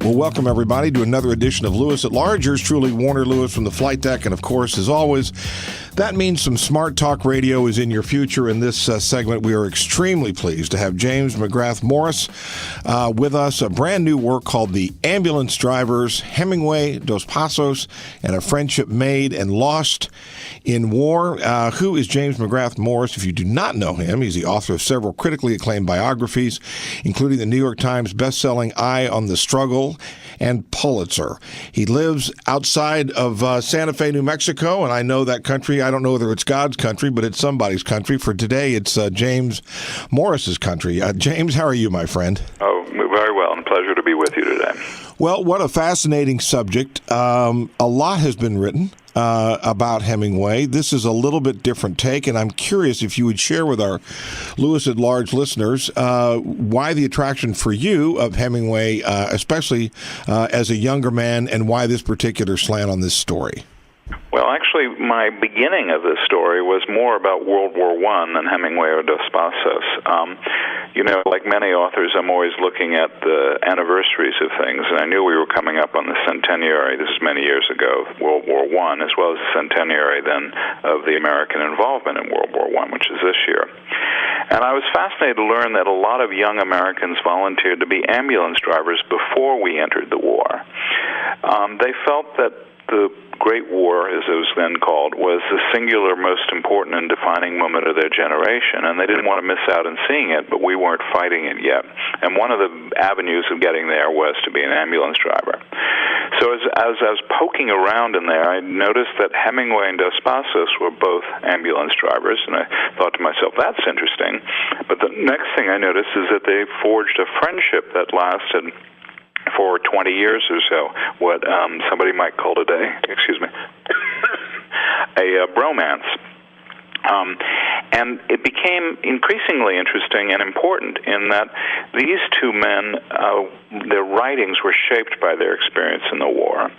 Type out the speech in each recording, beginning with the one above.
Well, welcome everybody to another edition of Lewis at Large. Yours truly, Warner Lewis from the flight deck. And of course, as always, that means some smart talk radio is in your future. In this segment, we are extremely pleased to have James McGrath Morris with us. A brand new work called The Ambulance Drivers, Hemingway, Dos Passos, and a Friendship Made and Lost in War. Who is James McGrath Morris? If you do not know him, he's the author of several critically acclaimed biographies, including the New York Times bestselling Eye on the Struggle and Pulitzer. He lives outside of Santa Fe, New Mexico, and I know that country. I don't know whether it's God's country, but it's somebody's country. For today, it's James Morris's country. James, how are you, my friend? Oh, very well, and a pleasure to be with you today. Well, what a fascinating subject. A lot has been written about Hemingway. This is a little bit different take, and I'm curious if you would share with our Lewis at Large listeners why the attraction for you of Hemingway, especially as a younger man, and why this particular slant on this story. Well, actually, my beginning of this story was more about World War I than Hemingway or Dos Passos. Like many authors, I'm always looking at the anniversaries of things, and I knew we were coming up on the centenary, this is many years ago, World War I, as well as the centenary then of the American involvement in World War I, which is this year. And I was fascinated to learn that a lot of young Americans volunteered to be ambulance drivers before we entered the war. They felt that the Great War, as it was then called, was the singular most important and defining moment of their generation, and they didn't want to miss out on seeing it, but we weren't fighting it yet. And one of the avenues of getting there was to be an ambulance driver. So as I was poking around in there, I noticed that Hemingway and Dos Passos were both ambulance drivers, and I thought to myself, that's interesting. But the next thing I noticed is that they forged a friendship that lasted for 20 years or so, what somebody might call today, a bromance. And it became increasingly interesting and important in that these two men, their writings were shaped by their experience in the war.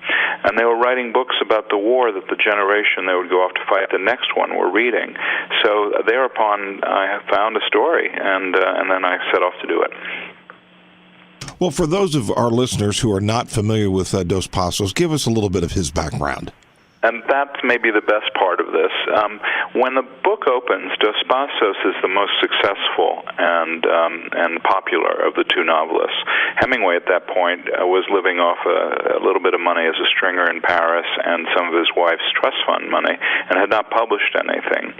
And they were writing books about the war that the generation they would go off to fight the next one were reading. So thereupon I found a story, and then I set off to do it. Well, for those of our listeners who are not familiar with Dos Passos, give us a little bit of his background. And that's maybe the best part of this. When the book opens, Dos Passos is the most successful and popular of the two novelists. Hemingway, at that point, was living off a little bit of money as a stringer in Paris and some of his wife's trust fund money, and had not published anything.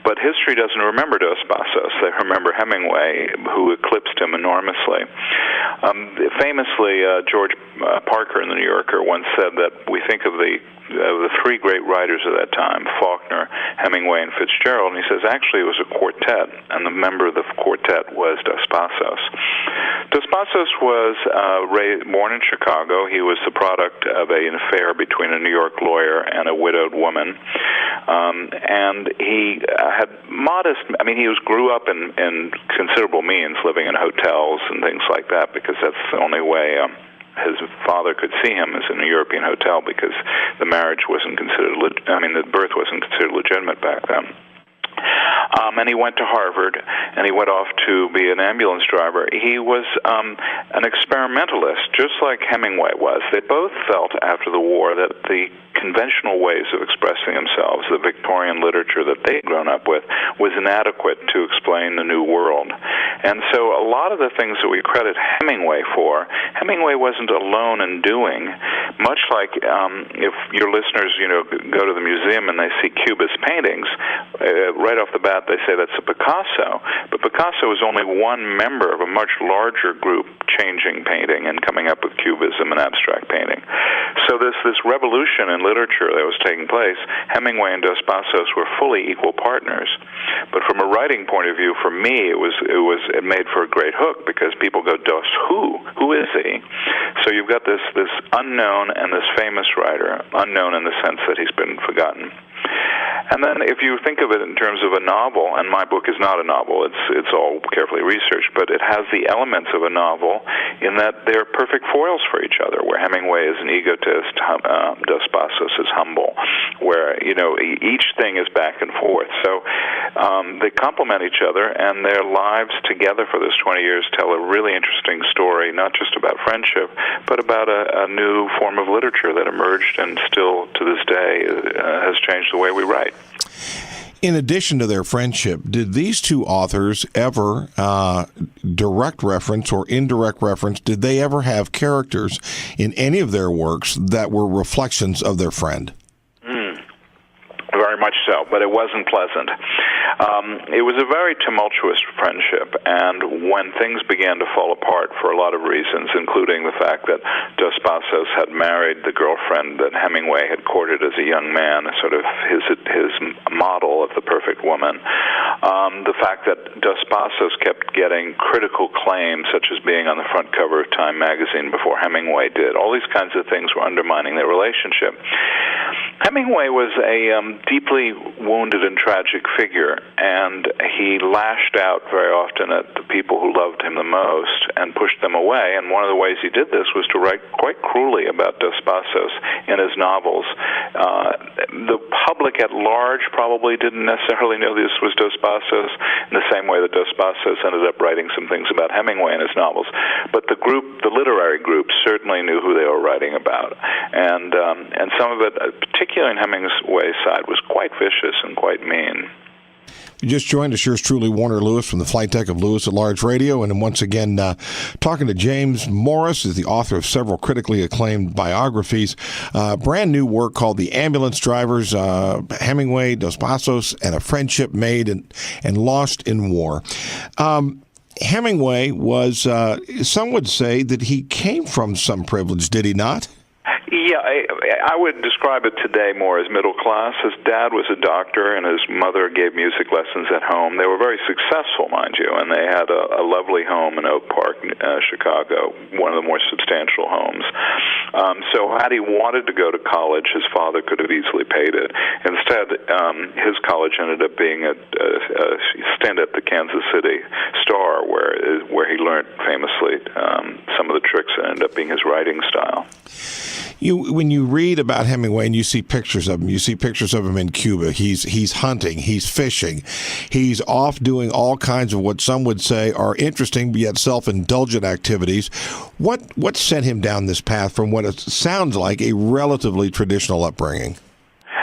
But history doesn't remember Dos Passos. They remember Hemingway, who eclipsed him enormously. Famously, George Parker in the New Yorker once said that we think of the three great writers of that time, Faulkner, Hemingway, and Fitzgerald, and he says actually it was a quartet, and the member of the quartet was Dos Passos. Dos Passos was born in Chicago. He was the product of an affair between a New York lawyer and a widowed woman, and he had he grew up in considerable means, living in hotels and things like that, because that's the only way his father could see him as in a European hotel, because the marriage wasn't considered, the birth wasn't considered legitimate back then. And he went to Harvard, and he went off to be an ambulance driver. He was an experimentalist, just like Hemingway was. They both felt after the war that the conventional ways of expressing themselves, the Victorian literature that they'd grown up with, was inadequate to explain the New World. And so a lot of the things that we credit Hemingway for, Hemingway wasn't alone in doing. Much like if your listeners, go to the museum and they see Cubist paintings, right off the bat they say that's a Picasso. But Picasso was only one member of a much larger group changing painting and coming up with Cubism and abstract painting. So this revolution in literature that was taking place, Hemingway and Dos Passos were fully equal partners. But from a writing point of view, for me, it made for a great hook, because people go, Dos who? Who is he? So you've got this unknown and this famous writer, unknown in the sense that he's been forgotten. And then if you think of it in terms of a novel, and my book is not a novel, it's all carefully researched, but it has the elements of a novel in that they're perfect foils for each other, where Hemingway is an egotist, Dos Passos is humble, where, each thing is back and forth. So they complement each other, and their lives together for those 20 years tell a really interesting story, not just about friendship, but about a new form of literature that emerged and still to this day has changed the way we write. In addition to their friendship, did these two authors ever direct reference or indirect reference, did they ever have characters in any of their works that were reflections of their friend? Very much so, but it wasn't pleasant. It was a very tumultuous friendship, and when things began to fall apart for a lot of reasons, including the fact that Dos Passos had married the girlfriend that Hemingway had courted as a young man, sort of his model of the perfect woman, the fact that Dos Passos kept getting critical claims, such as being on the front cover of Time magazine before Hemingway did, all these kinds of things were undermining their relationship. Hemingway was a deeply wounded and tragic figure, and he lashed out very often at the people who loved him the most and pushed them away, and one of the ways he did this was to write quite cruelly about Dos Passos in his novels. The public at large probably didn't necessarily know this was Dos Passos in the same way that Dos Passos ended up writing some things about Hemingway in his novels, but the literary group certainly knew who they were writing about, and some of it, particularly in Hemingway's side, was quite vicious and quite mean. You just joined us. Yours truly, Warner Lewis, from the flight deck of Lewis at Large Radio. And once again, talking to James Morris, is the author of several critically acclaimed biographies. Brand new work called The Ambulance Drivers, Hemingway, Dos Passos, and a Friendship Made and Lost in War. Hemingway was, some would say that he came from some privilege, did he not? Yeah, I would describe it today more as middle class. His dad was a doctor, and his mother gave music lessons at home. They were very successful, mind you, and they had a lovely home in Oak Park, Chicago, one of the more substantial homes. So had he wanted to go to college, his father could have easily paid it. Instead, his college ended up being a stint at the Kansas City Star, where he learned famously some of the tricks that ended up being his writing style. When you read about Hemingway and you see pictures of him, in Cuba. He's hunting, he's fishing, he's off doing all kinds of what some would say are interesting yet self-indulgent activities. What sent him down this path from what it sounds like a relatively traditional upbringing?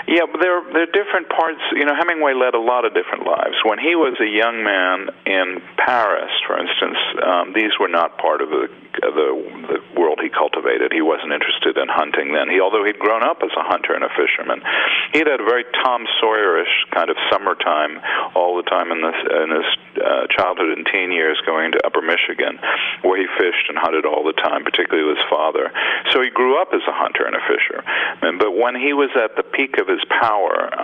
Yeah, but there are different parts. Hemingway led a lot of different lives. When he was a young man in Paris, for instance, these were not part of the world he cultivated. He wasn't interested in hunting then. Although he'd grown up as a hunter and a fisherman, he had a very Tom Sawyerish kind of summertime all the time in his childhood and teen years, going to Upper Michigan, where he fished and hunted all the time, particularly with his father. So he grew up as a hunter and a fisherman. But when he was at the peak of his power,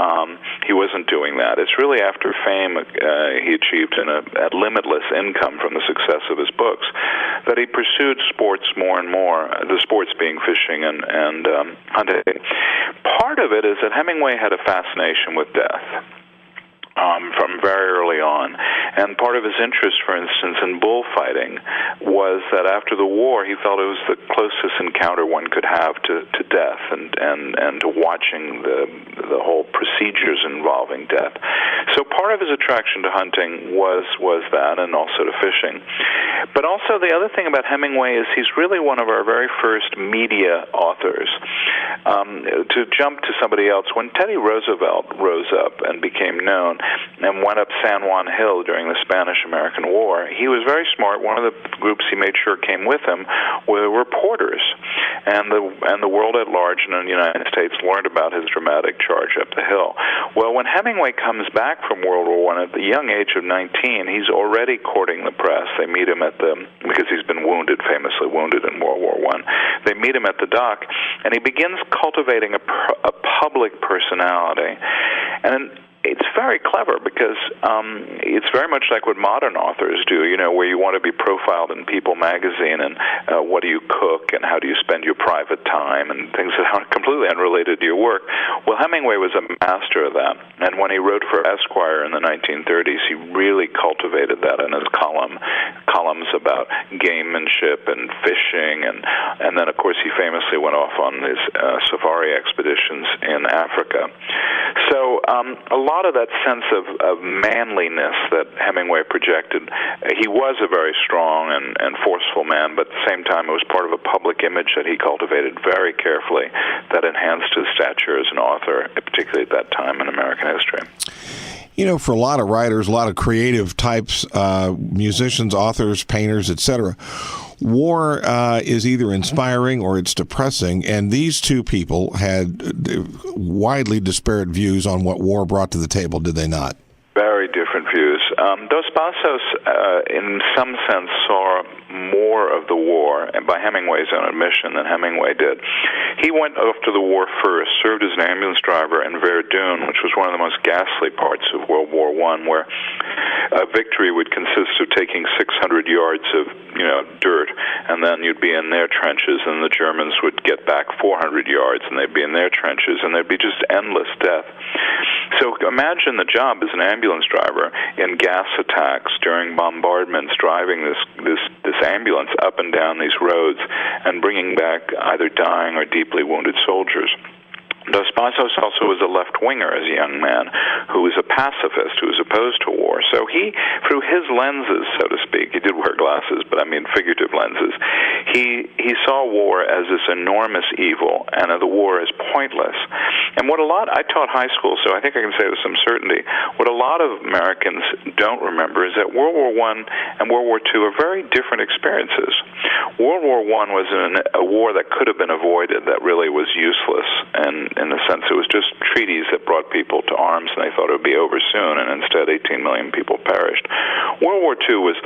he wasn't doing that. It's really after fame he achieved a limitless income from the success of his books that he pursued sports more and more, the sports being fishing and hunting. Part of it is that Hemingway had a fascination with death. From very early on. And part of his interest, for instance, in bullfighting was that after the war, he felt it was the closest encounter one could have to death and to watching the whole procedures involving death. So part of his attraction to hunting was that, and also to fishing. But also the other thing about Hemingway is he's really one of our very first media authors. To jump to somebody else, when Teddy Roosevelt rose up and became known and went up San Juan Hill during the Spanish-American War, he was very smart. One of the groups he made sure came with him were reporters, and the world at large in the United States learned about his dramatic charge up the hill. Well, when Hemingway comes back from World War I at the young age of 19, he's already courting the press. They meet him because he's been famously wounded in World War I. They meet him at the dock, and he begins cultivating a public personality. And it's very clever because it's very much like what modern authors do, where you want to be profiled in People magazine and what do you cook and how do you spend your private time and things that are completely unrelated to your work. Well, Hemingway was a master of that, and when he wrote for Esquire in the 1930s, he really cultivated that in his columns about gamemanship and fishing, and then, of course, he famously went off on his safari expeditions in Africa. So a lot of that sense of manliness that Hemingway projected, he was a very strong and forceful man, but at the same time it was part of a public image that he cultivated very carefully that enhanced his stature as an author, particularly at that time in American history. For a lot of writers, a lot of creative types, musicians, authors, painters, etc., war is either inspiring or it's depressing, and these two people had widely disparate views on what war brought to the table, did they not? Very different views. Dos Passos, in some sense, saw more of the war, and by Hemingway's own admission, than Hemingway did. He went off to the war first, served as an ambulance driver in Verdun, which was one of the most ghastly parts of World War I, where a victory would consist of taking 600 yards of dirt, and then you'd be in their trenches, and the Germans would get back 400 yards, and they'd be in their trenches, and there'd be just endless death. So imagine the job as an ambulance driver in gas attacks during bombardments, driving this ambulance up and down these roads and bringing back either dying or deeply wounded soldiers. Dos Passos also was a left-winger as a young man who was a pacifist, who was opposed to war. So he, through his lenses, so to speak, he did wear glasses, but I mean figurative lenses, he saw war as this enormous evil, and the war as pointless. And I taught high school, so I think I can say with some certainty, what a lot of Americans don't remember is that World War I and World War II are very different experiences. World War I was a war that could have been avoided, that really was useless, and in the sense it was just treaties that brought people to arms, and they thought it would be over soon, and instead 18 million people perished. World War II was,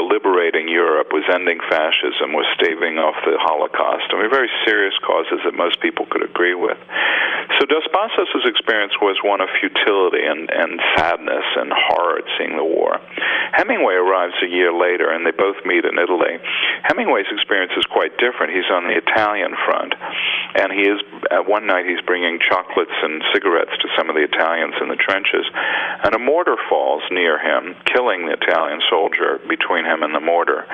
liberating Europe, was ending fascism, was staving off the Holocaust. I mean, very serious causes that most people could agree with. So Dos Passos' experience was one of futility and sadness and horror at seeing the war. Hemingway arrives a year later, and they both meet in Italy. Hemingway's experience is quite different. He's on the Italian front, and one night he's bringing chocolates and cigarettes to some of the Italians in the trenches, and a mortar falls near him, killing the Italian soldier between him and the mortar,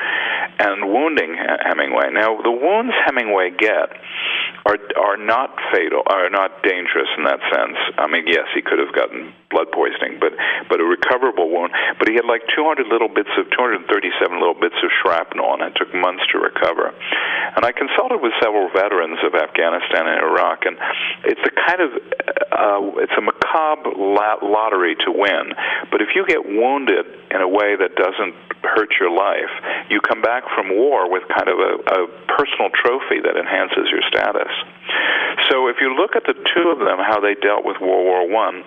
and wounding Hemingway. Now, the wounds Hemingway get are not fatal, are not dangerous in that sense. I mean, yes, he could have gotten blood poisoning, but a recoverable wound. But he had like 237 little bits of shrapnel, and it took months to recover. And I consulted with several veterans of Afghanistan and Iraq, and it's a macabre lottery to win. But if you get wounded in a way that doesn't hurt your life, you come back from war with kind of a personal trophy that enhances your status. So if you look at the two of them, how they dealt with World War I,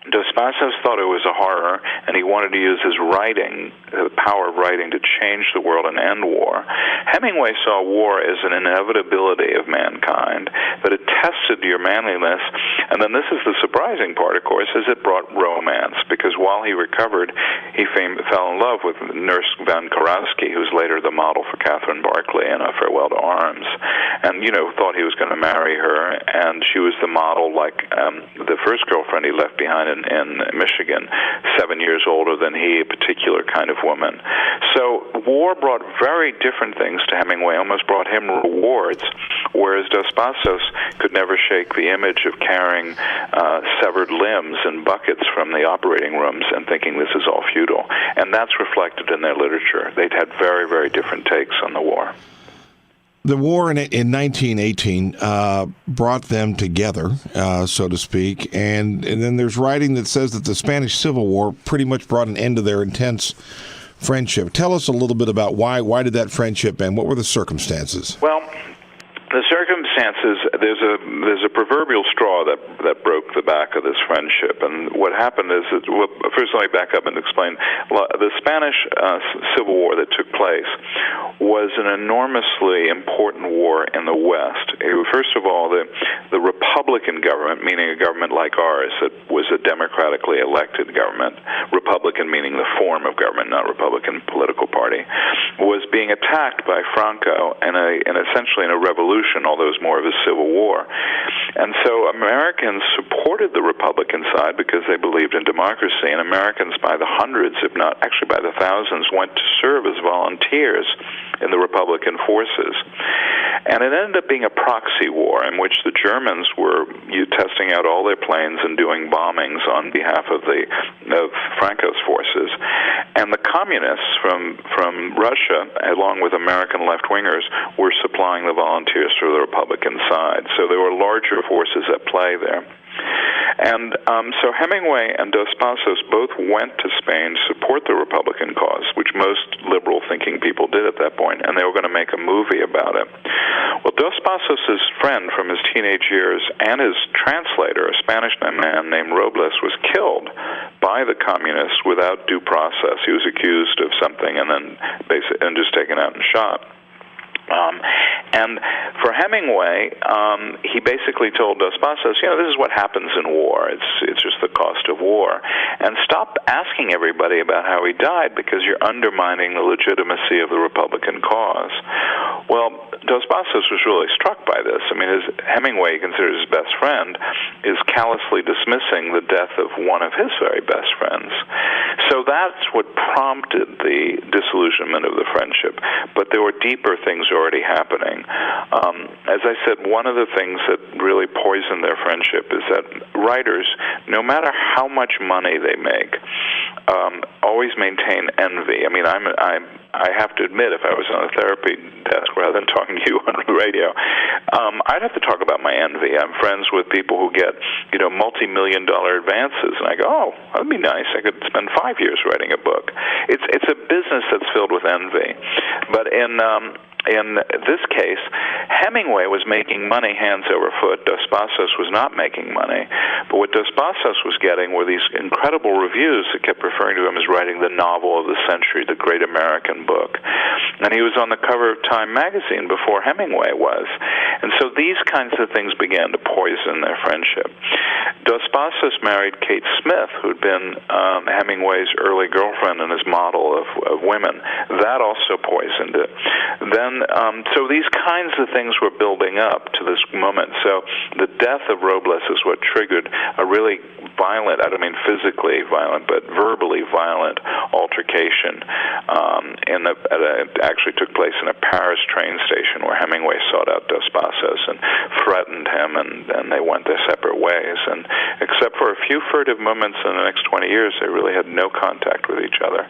Dos Passos thought it was a horror, and he wanted to use his writing, the power of writing, to change the world and end war. Hemingway saw war as an inevitability of mankind, that it tested your manliness, and then this is the surprising part, of course, is it brought romance, because while he recovered, he fell in love with Nurse Van Karowski, who's later the model for Catherine Barclay in A Farewell to Arms, and, thought he was going to marry her, and she was the model like the first girlfriend he left behind in Michigan, 7 years older than he, a particular kind of woman. So war brought very different things to Hemingway, almost brought him rewards, whereas Dos Passos could never shake the image of carrying severed limbs in buckets from the operating rooms and thinking this is all futile. And that's reflected in their literature. They'd had very, very different takes on the war. The war in 1918 brought them together, so to speak, and then there's writing that says that the Spanish Civil War pretty much brought an end to their intense friendship. Tell us a little bit about why did that friendship end? What were the circumstances? Well, the circumstances circumstances, there's a proverbial straw that broke the back of this friendship, and what happened is that, well, first let me back up and explain. The Spanish Civil War that took place was an enormously important war in the West. First of all, the Republican government, meaning a government like ours that was a democratically elected government, Republican meaning the form of government, not Republican political party, was being attacked by Franco in essentially in a revolution, although it was more of a civil war. And so Americans supported the Republican side because they believed in democracy, and Americans by the hundreds, if not actually by the thousands, went to serve as volunteers in the Republican forces. And it ended up being a proxy war in which the Germans were testing out all their planes and doing bombings on behalf of Franco's forces. And the communists from Russia, along with American left-wingers, were supplying the volunteers for the Republican side. So there were larger forces at play there. And so Hemingway and Dos Passos both went to Spain to support the Republican cause, which most liberal-thinking people did at that point, and they were going to make a movie about it. Well, Dos Passos' friend from his teenage years and his translator, a Spanish man named Robles, was killed by the communists without due process. He was accused of something and just taken out and shot. And for Hemingway, he basically told Dos Passos, this is what happens in war. It's just the cost of war. And stop asking everybody about how he died because you're undermining the legitimacy of the Republican cause. Well, Dos Passos was really struck by this. I mean, Hemingway, considered his best friend, is callously dismissing the death of one of his very best friends. So that's what prompted the disillusionment of the friendship. But there were deeper things already happening. As I said, one of the things that really poisoned their friendship is that writers, no matter how much money they make, always maintain envy. I mean, I have to admit, if I was on a therapy desk rather than talking to you on the radio, I'd have to talk about my envy. I'm friends with people who get, multi-million-dollar advances, and I go, oh, that'd be nice. I could spend 5 years writing a book. It's a business that's filled with envy. But in this case, Hemingway was making money hands over foot. Dos Passos was not making money. But what Dos Passos was getting were these incredible reviews that kept referring to him as writing the novel of the century, the great American book. And he was on the cover of Time magazine before Hemingway was. And so these kinds of things began to poison their friendship. Dos Passos married Kate Smith, who'd been Hemingway's early girlfriend and his model of women. That also poisoned it. Then, so these kinds of things were building up to this moment. So the death of Robles is what triggered a really violent, I don't mean physically violent, but verbally violent altercation. It actually took place in a Paris train station where Hemingway sought out Dos Passos and threatened him, and they went their separate ways. And except for a few furtive moments in the next 20 years, they really had no contact with each other.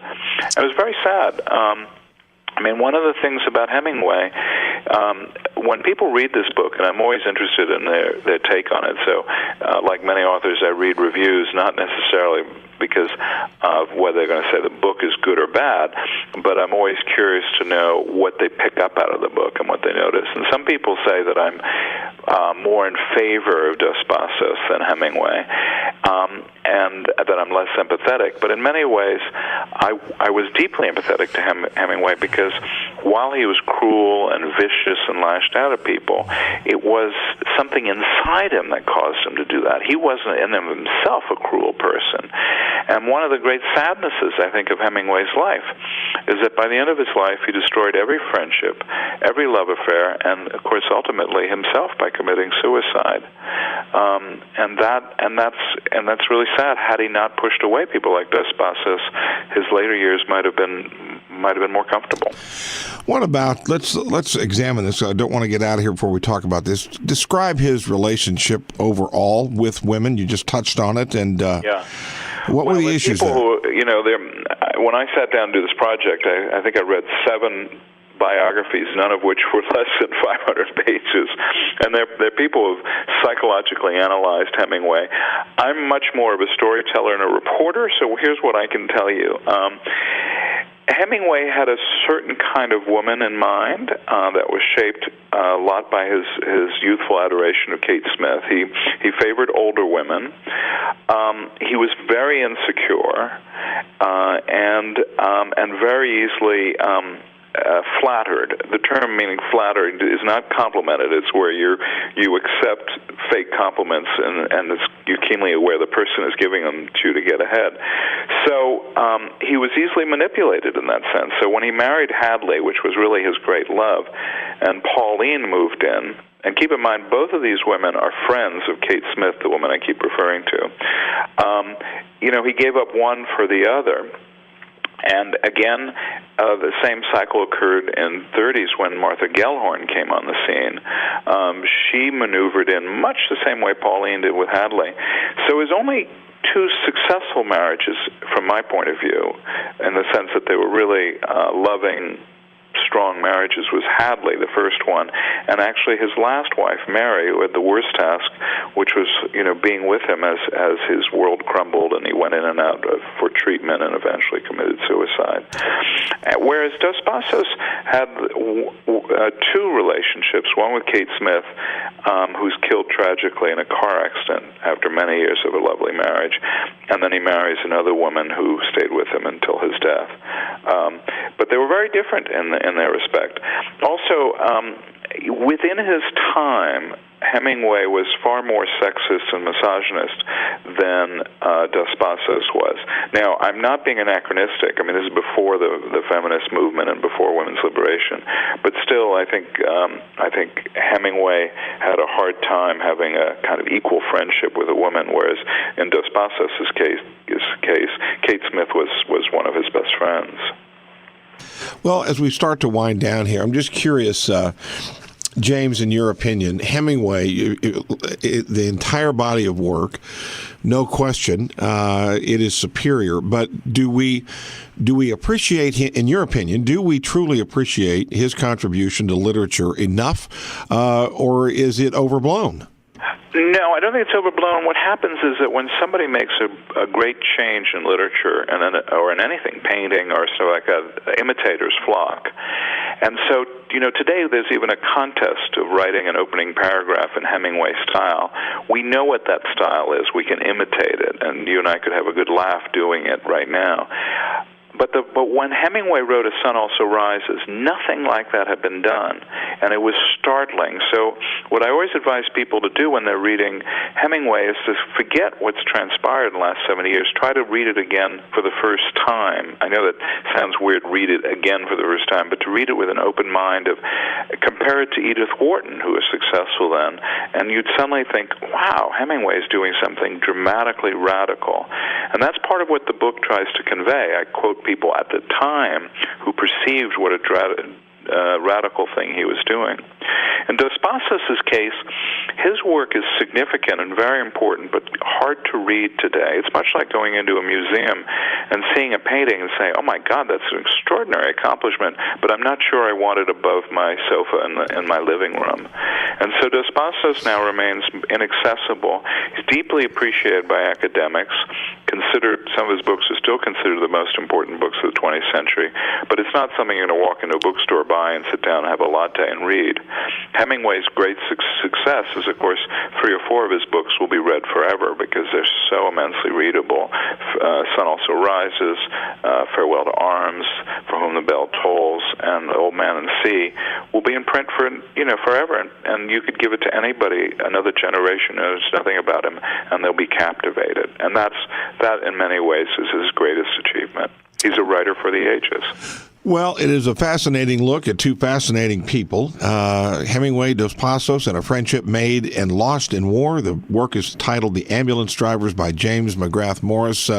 And it was very sad. I mean, one of the things about Hemingway, when people read this book, and I'm always interested in their take on it, so like many authors, I read reviews, not necessarily because of whether they're going to say the book is good or bad, but I'm always curious to know what they pick up out of the book and what they notice. And some people say that I'm more in favor of Dos Passos than Hemingway, and that I'm less sympathetic. But in many ways, I was deeply empathetic to Hemingway because while he was cruel and vicious and lashed out at people, it was something inside him that caused him to do that. He wasn't in himself a cruel person. And one of the great sadnesses, I think, of Hemingway's life is that by the end of his life, he destroyed every friendship, every love affair, and, of course, ultimately himself by committing suicide. And that's really sad. Had he not pushed away people like Dos Passos, his later years might have been more comfortable. What about, let's examine this. I don't want to get out of here before we talk about this. Describe his relationship overall with women. You just touched on it, and what were the issues there? When I sat down to do this project, I think I read 7 biographies, none of which were less than 500 pages. And they're people who have psychologically analyzed Hemingway. I'm much more of a storyteller and a reporter, so here's what I can tell you. Hemingway had a certain kind of woman in mind that was shaped a lot by his youthful adoration of Kate Smith. He favored older women. He was very insecure and very easily flattered. The term meaning flattered is not complimented. It's where you accept fake compliments and you're keenly aware the person is giving them to you to get ahead. So he was easily manipulated in that sense. So when he married Hadley, which was really his great love, and Pauline moved in, and keep in mind, both of these women are friends of Kate Smith, the woman I keep referring to. He gave up one for the other. And again, the same cycle occurred in the 30s when Martha Gellhorn came on the scene. She maneuvered in much the same way Pauline did with Hadley. So it was only two successful marriages, from my point of view, in the sense that they were really loving, strong marriages, was Hadley, the first one, and actually his last wife, Mary, who had the worst task, which was, being with him as his world crumbled and he went in and out for treatment and eventually committed suicide. Whereas Dos Passos had two relationships, one with Kate Smith, who's killed tragically in a car accident after many years of a lovely marriage, and then he marries another woman who stayed with him until his death. But they were very different in their respect. Also, within his time, Hemingway was far more sexist and misogynist than Dos Passos was. Now, I'm not being anachronistic. I mean, this is before the feminist movement and before women's liberation. But still, I think Hemingway had a hard time having a kind of equal friendship with a woman, whereas in Dos Passos' case, Kate Smith was one of his best friends. Well, as we start to wind down here, I'm just curious, James, in your opinion, Hemingway, the entire body of work, no question, it is superior. But do we appreciate, in your opinion, do we truly appreciate his contribution to literature enough, or is it overblown? No, I don't think it's overblown. What happens is that when somebody makes a great change in literature or in anything, painting or stuff like that, imitators flock. And so, today there's even a contest of writing an opening paragraph in Hemingway style. We know what that style is. We can imitate it, and you and I could have a good laugh doing it right now. But when Hemingway wrote A Sun Also Rises, nothing like that had been done, and it was startling. So what I always advise people to do when they're reading Hemingway is to forget what's transpired in the last 70 years. Try to read it again for the first time. I know that sounds weird, read it again for the first time, but to read it with an open mind compare it to Edith Wharton, who was successful then, and you'd suddenly think, wow, Hemingway is doing something dramatically radical. And that's part of what the book tries to convey. I quote people at the time who perceived what a radical thing he was doing. In Dos Passos' case, his work is significant and very important, but hard to read today. It's much like going into a museum and seeing a painting and saying, oh my God, that's an extraordinary accomplishment, but I'm not sure I want it above my sofa in my living room. And so Dos Passos now remains inaccessible. He's deeply appreciated by academics. Some of his books are still considered the most important books of the 20th century, but it's not something you're going to walk into a bookstore, buy, and sit down and have a latte and read. Hemingway's great success is, of course, 3 or 4 of his books will be read forever because they're so immensely readable. Sun Also Rises, Farewell to Arms, For Whom the Bell Tolls, and Old Man and Sea will be in print for forever, and you could give it to anybody, another generation who knows nothing about him, and they'll be captivated. And that, in many ways, is his greatest achievement. He's a writer for the ages. Well, it is a fascinating look at two fascinating people, Hemingway, Dos Passos, and a friendship made and lost in war. The work is titled The Ambulance Drivers by James McGrath Morris.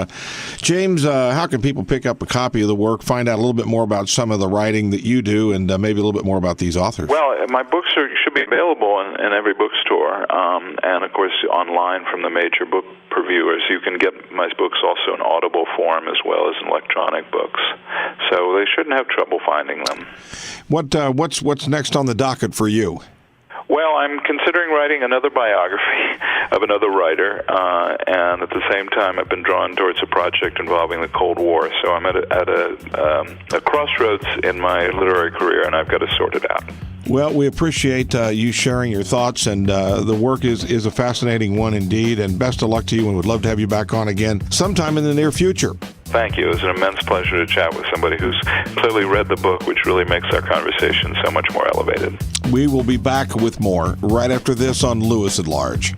James, how can people pick up a copy of the work, find out a little bit more about some of the writing that you do, and maybe a little bit more about these authors? Well, my books should be available in every bookstore, and, of course, online from the major book reviewers. You can get my books also in Audible form as well as in electronic books. So they shouldn't have trouble finding them. What's next on the docket for you? Well, I'm considering writing another biography of another writer, and at the same time, I've been drawn towards a project involving the Cold War. So I'm at a crossroads in my literary career, and I've got to sort it out. Well, we appreciate you sharing your thoughts, and the work is a fascinating one indeed, and best of luck to you, and would love to have you back on again sometime in the near future. Thank you. It was an immense pleasure to chat with somebody who's clearly read the book, which really makes our conversation so much more elevated. We will be back with more right after this on Lewis at Large.